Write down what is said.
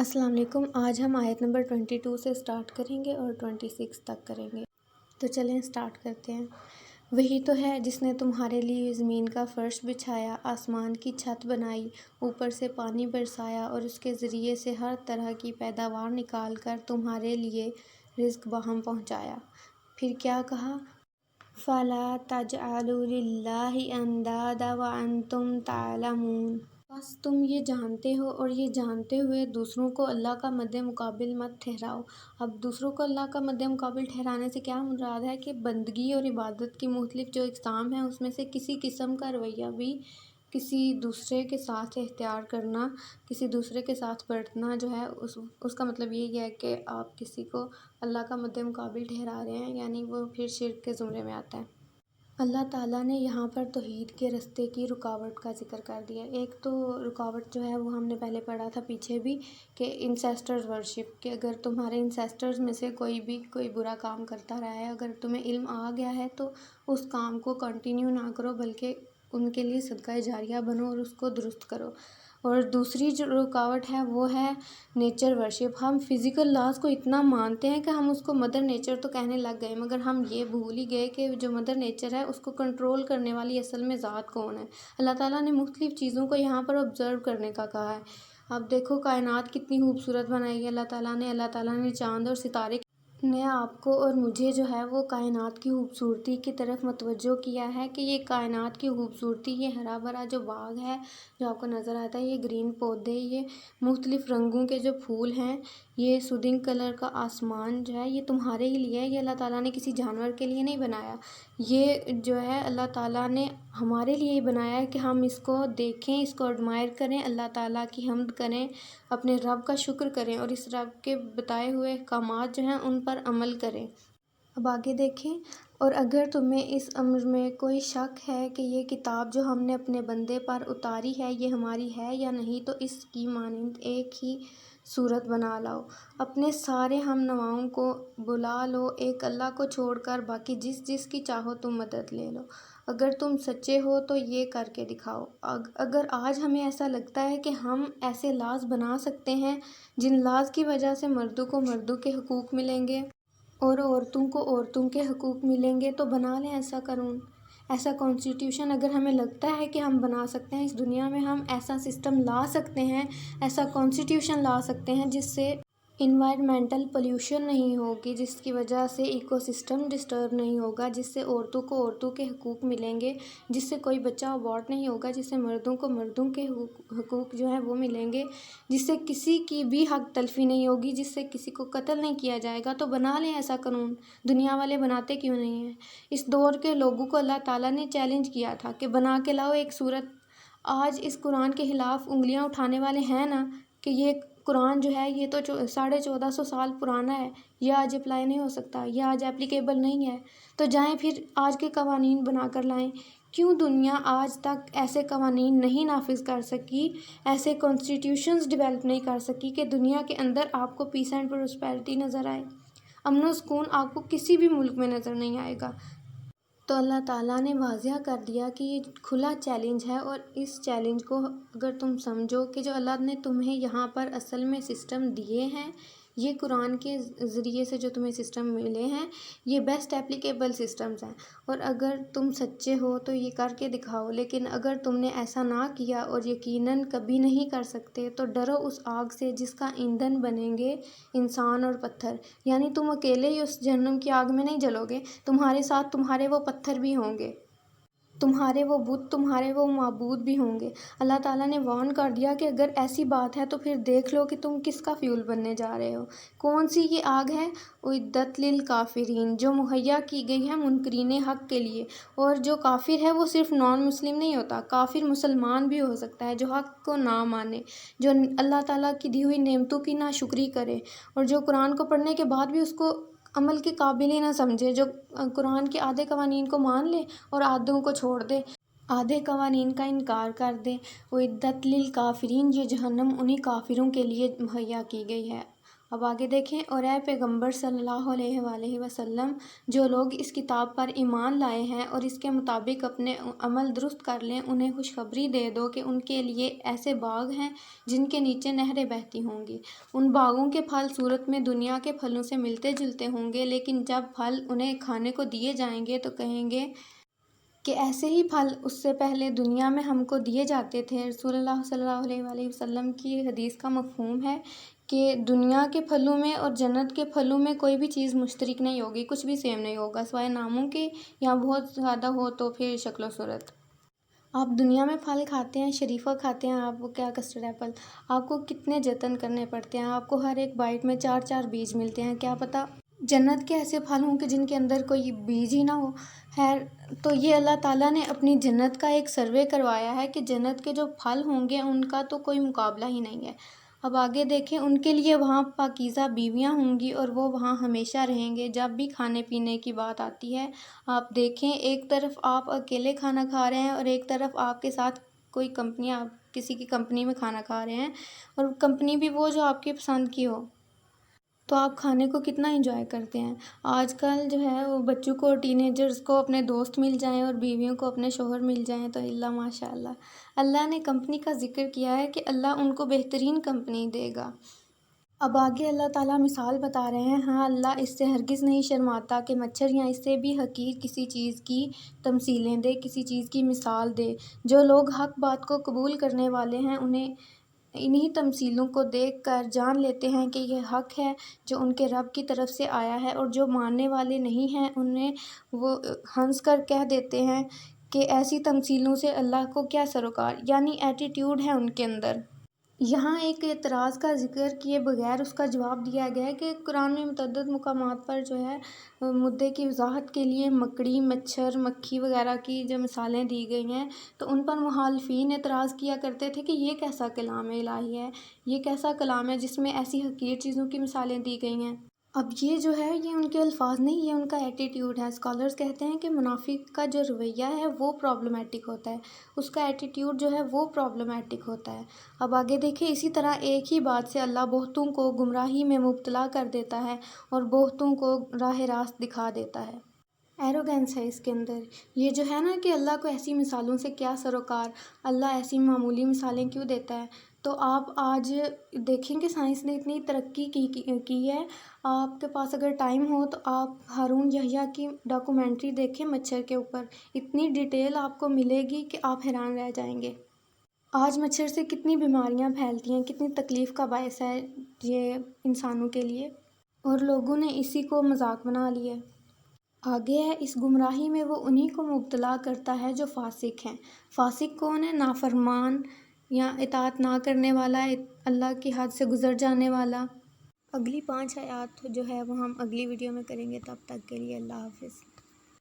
السلام علیکم۔ آج ہم آیت نمبر 22 سے سٹارٹ کریں گے اور 26 تک کریں گے۔ تو چلیں سٹارٹ کرتے ہیں۔ وہی تو ہے جس نے تمہارے لیے زمین کا فرش بچھایا، آسمان کی چھت بنائی، اوپر سے پانی برسایا اور اس کے ذریعے سے ہر طرح کی پیداوار نکال کر تمہارے لیے رزق باہم پہنچایا۔ پھر کیا کہا؟ فَلَا تَجْعَلُوا لِلَّهِ أَنْدَادًا وَأَنْتُمْ تَعْلَمُونَ۔ بس تم یہ جانتے ہو اور یہ جانتے ہوئے دوسروں کو اللہ کا مد مقابل مت ٹھہراؤ۔ اب دوسروں کو اللہ کا مد مقابل ٹھہرانے سے کیا مراد ہے کہ بندگی اور عبادت کی مختلف جو اقسام ہیں اس میں سے کسی قسم کا رویہ بھی کسی دوسرے کے ساتھ اختیار کرنا، کسی دوسرے کے ساتھ برتنا جو ہے اس کا مطلب یہی ہے کہ آپ کسی کو اللہ کا مد مقابل ٹھہرا رہے ہیں، یعنی وہ پھر شرک کے زمرے میں آتا ہے۔ اللہ تعالیٰ نے یہاں پر توحید کے رستے کی رکاوٹ کا ذکر کر دیا۔ ایک تو رکاوٹ جو ہے وہ ہم نے پہلے پڑھا تھا پیچھے بھی کہ انسیسٹرز ورشپ، کہ اگر تمہارے انسیسٹرز میں سے کوئی برا کام کرتا رہا ہے، اگر تمہیں علم آ گیا ہے تو اس کام کو کنٹینیو نہ کرو بلکہ ان کے لیے صدقہ جاریہ بنو اور اس کو درست کرو۔ اور دوسری جو رکاوٹ ہے وہ ہے نیچر ورشپ۔ ہم فزیکل لاز کو اتنا مانتے ہیں کہ ہم اس کو مدر نیچر تو کہنے لگ گئے، مگر ہم یہ بھول ہی گئے کہ جو مدر نیچر ہے اس کو کنٹرول کرنے والی اصل میں ذات کون ہے۔ اللہ تعالیٰ نے مختلف چیزوں کو یہاں پر آبزرو کرنے کا کہا ہے۔ اب دیکھو کائنات کتنی خوبصورت بنائی ہے اللہ تعالیٰ نے چاند اور ستارے نے آپ کو اور مجھے جو ہے وہ کائنات کی خوبصورتی کی طرف متوجہ کیا ہے کہ یہ کائنات کی خوبصورتی، یہ ہرا بھرا جو باغ ہے جو آپ کو نظر آتا ہے، یہ گرین پودے، یہ مختلف رنگوں کے جو پھول ہیں، یہ سودنگ کلر کا آسمان جو ہے یہ تمہارے ہی لیے ہے۔ یہ اللہ تعالیٰ نے کسی جانور کے لیے نہیں بنایا، یہ جو ہے اللہ تعالیٰ نے ہمارے لیے ہی بنایا ہے کہ ہم اس کو دیکھیں، اس کو ایڈمائر کریں، اللہ تعالیٰ کی حمد کریں، اپنے رب کا شکر کریں اور اس رب کے بتائے ہوئے احکامات جو ہیں ان پر عمل کریں۔ اب آگے دیکھیں، اور اگر تمہیں اس امر میں کوئی شک ہے کہ یہ کتاب جو ہم نے اپنے بندے پر اتاری ہے یہ ہماری ہے یا نہیں، تو اس کی مانند ایک ہی صورت بنا لاؤ، اپنے سارے ہم نواؤں کو بلا لو، ایک اللہ کو چھوڑ کر باقی جس کی چاہو تم مدد لے لو۔ اگر تم سچے ہو تو یہ کر کے دکھاؤ۔ اگر آج ہمیں ایسا لگتا ہے کہ ہم ایسے لاز بنا سکتے ہیں جن لاز کی وجہ سے مردوں کو مردوں کے حقوق ملیں گے اور عورتوں کو عورتوں کے حقوق ملیں گے، تو بنا لیں ایسا قانون، ایسا کانسٹیٹیوشن۔ اگر ہمیں لگتا ہے کہ ہم بنا سکتے ہیں اس دنیا میں، ہم ایسا سسٹم لا سکتے ہیں، ایسا کانسٹیٹیوشن لا سکتے ہیں جس سے انوائرمنٹل پولیوشن نہیں ہوگی، جس کی وجہ سے ایکو سسٹم ڈسٹرب نہیں ہوگا، جس سے عورتوں کو عورتوں کے حقوق ملیں گے، جس سے کوئی بچہ ابارٹ نہیں ہوگا، جس سے مردوں کو مردوں کے حقوق جو ہیں وہ ملیں گے، جس سے کسی کی بھی حق تلفی نہیں ہوگی، جس سے کسی کو قتل نہیں کیا جائے گا، تو بنا لیں ایسا قانون۔ دنیا والے بناتے کیوں نہیں ہیں؟ اس دور کے لوگوں کو اللہ تعالیٰ نے چیلنج کیا تھا کہ بنا کے لاؤ ایک صورت۔ آج اس قرآن کے خلاف انگلیاں اٹھانے والے ہیں نا کہ یہ قرآن جو ہے یہ تو 1450 سال پرانا ہے، یہ آج اپلائی نہیں ہو سکتا، یہ آج اپلیکیبل نہیں ہے، تو جائیں پھر آج کے قوانین بنا کر لائیں۔ کیوں دنیا آج تک ایسے قوانین نہیں نافذ کر سکی، ایسے کانسٹیٹیوشنز ڈیولپ نہیں کر سکی کہ دنیا کے اندر آپ کو پیس اینڈ پراسپیرٹی نظر آئے؟ امن و سکون آپ کو کسی بھی ملک میں نظر نہیں آئے گا۔ تو اللہ تعالیٰ نے واضح کر دیا کہ یہ کھلا چیلنج ہے، اور اس چیلنج کو اگر تم سمجھو کہ جو اللہ نے تمہیں یہاں پر اصل میں سسٹم دیے ہیں، یہ قرآن کے ذریعے سے جو تمہیں سسٹم ملے ہیں یہ بیسٹ اپلیکیبل سسٹمز ہیں، اور اگر تم سچے ہو تو یہ کر کے دکھاؤ۔ لیکن اگر تم نے ایسا نہ کیا اور یقیناً کبھی نہیں کر سکتے، تو ڈرو اس آگ سے جس کا ایندھن بنیں گے انسان اور پتھر، یعنی تم اکیلے ہی اس جہنم کی آگ میں نہیں جلو گے، تمہارے ساتھ تمہارے وہ پتھر بھی ہوں گے، تمہارے وہ بت، تمہارے وہ معبود بھی ہوں گے۔ اللہ تعالیٰ نے وارن کر دیا کہ اگر ایسی بات ہے تو پھر دیکھ لو کہ تم کس کا فیول بننے جا رہے ہو۔ کون سی یہ آگ ہے؟ اعدت للکافرین، جو مہیا کی گئی ہے منکرین حق کے لیے۔ اور جو کافر ہے وہ صرف نان مسلم نہیں ہوتا، کافر مسلمان بھی ہو سکتا ہے جو حق کو نہ مانے، جو اللہ تعالیٰ کی دی ہوئی نعمتوں کی ناشکری کرے، اور جو قرآن کو پڑھنے کے بعد بھی اس کو عمل کے قابل ہی نہ سمجھے، جو قرآن کے آدھے قوانین کو مان لے اور آدھوں کو چھوڑ دے، آدھے قوانین کا انکار کر دے۔ اعدت للکافرین، یہ جہنم انہی کافروں کے لیے مہیا کی گئی ہے۔ اب آگے دیکھیں، اور اے پیغمبر صلی اللہ علیہ وآلہ وسلم، جو لوگ اس کتاب پر ایمان لائے ہیں اور اس کے مطابق اپنے عمل درست کر لیں، انہیں خوشخبری دے دو کہ ان کے لیے ایسے باغ ہیں جن کے نیچے نہریں بہتی ہوں گی۔ ان باغوں کے پھل صورت میں دنیا کے پھلوں سے ملتے جلتے ہوں گے، لیکن جب پھل انہیں کھانے کو دیے جائیں گے تو کہیں گے کہ ایسے ہی پھل اس سے پہلے دنیا میں ہم کو دیے جاتے تھے۔ رسول اللہ صلی اللہ علیہ وآلہ وسلم کی حدیث کا مفہوم ہے کہ دنیا کے پھلوں میں اور جنت کے پھلوں میں کوئی بھی چیز مشترک نہیں ہوگی، کچھ بھی سیم نہیں ہوگا سوائے ناموں کے، یا بہت زیادہ ہو تو پھر شکل و صورت۔ آپ دنیا میں پھل کھاتے ہیں، شریفہ کھاتے ہیں، آپ کو کیا کسٹرڈ ایپل، آپ کو کتنے جتن کرنے پڑتے ہیں، آپ کو ہر ایک بائٹ میں 4 بیج ملتے ہیں، کیا پتہ جنت کے ایسے پھل ہوں کہ جن کے اندر کوئی بیج ہی نہ ہو۔ خیر، تو یہ اللہ تعالیٰ نے اپنی جنت کا ایک سروے کروایا ہے کہ جنت کے جو پھل ہوں گے ان کا تو کوئی مقابلہ ہی نہیں ہے۔ اب آگے دیکھیں، ان کے لیے وہاں پاکیزہ بیویاں ہوں گی اور وہ وہاں ہمیشہ رہیں گے۔ جب بھی کھانے پینے کی بات آتی ہے، آپ دیکھیں، ایک طرف آپ اکیلے کھانا کھا رہے ہیں اور ایک طرف آپ کے ساتھ کوئی کمپنی، آپ کسی کی کمپنی میں کھانا کھا رہے ہیں، اور کمپنی بھی وہ جو آپ کی پسند کی ہو، تو آپ کھانے کو کتنا انجوائے کرتے ہیں۔ آج کل جو ہے وہ بچوں کو، ٹین ایجرز کو اپنے دوست مل جائیں اور بیویوں کو اپنے شوہر مل جائیں تو اللہ ماشاء اللہ نے کمپنی کا ذکر کیا ہے کہ اللہ ان کو بہترین کمپنی دے گا۔ اب آگے اللہ تعالیٰ مثال بتا رہے ہیں، ہاں اللہ اس سے ہرگز نہیں شرماتا کہ مچھر یا اس سے بھی حقیر کسی چیز کی تمثیلیں دے، کسی چیز کی مثال دے۔ جو لوگ حق بات کو قبول کرنے والے ہیں انہیں انہی تمثیلوں کو دیکھ کر جان لیتے ہیں کہ یہ حق ہے جو ان کے رب کی طرف سے آیا ہے، اور جو ماننے والے نہیں ہیں انہیں وہ ہنس کر کہہ دیتے ہیں کہ ایسی تمثیلوں سے اللہ کو کیا سروکار، یعنی ایٹیٹیوڈ ہے ان کے اندر۔ یہاں ایک اعتراض کا ذکر کیے بغیر اس کا جواب دیا گیا ہے کہ قرآن میں متعدد مقامات پر جو ہے مدعے کی وضاحت کے لیے مکڑی، مچھر، مکھی وغیرہ کی جو مثالیں دی گئی ہیں، تو ان پر مخالفین اعتراض کیا کرتے تھے کہ یہ کیسا کلام الہی ہے، یہ کیسا کلام ہے جس میں ایسی حقیر چیزوں کی مثالیں دی گئی ہیں۔ اب یہ جو ہے یہ ان کے الفاظ نہیں، یہ ان کا ایٹیٹیوڈ ہے۔ اسکالرز کہتے ہیں کہ منافق کا جو رویہ ہے وہ پرابلمیٹک ہوتا ہے، اس کا ایٹیٹیوڈ جو ہے وہ پرابلمیٹک ہوتا ہے۔ اب آگے دیکھیں، اسی طرح ایک ہی بات سے اللہ بہتوں کو گمراہی میں مبتلا کر دیتا ہے اور بہتوں کو راہ راست دکھا دیتا ہے۔ ایروگینس ہے اس کے اندر۔ یہ جو ہے نا کہ اللہ کو ایسی مثالوں سے کیا سروکار، اللہ ایسی معمولی مثالیں کیوں دیتا ہے۔ تو آپ آج دیکھیں کہ سائنس نے اتنی ترقی کی ہے، آپ کے پاس اگر ٹائم ہو تو آپ ہارون یحییٰ کی ڈاکومنٹری دیکھیں مچھر کے اوپر، اتنی ڈیٹیل آپ کو ملے گی کہ آپ حیران رہ جائیں گے۔ آج مچھر سے کتنی بیماریاں پھیلتی ہیں، کتنی تکلیف کا باعث ہے یہ انسانوں کے لیے، اور لوگوں نے اسی کو مذاق بنا لیا۔ آگے ہے، اس گمراہی میں وہ انہی کو مبتلا کرتا ہے جو فاسق ہیں۔ فاسق کون ہے؟ نافرمان یا اطاعت نہ کرنے والا، اللہ کی حد سے گزر جانے والا۔ اگلی 5 آیات جو ہے وہ ہم اگلی ویڈیو میں کریں گے، تب تک کے لیے اللہ حافظ۔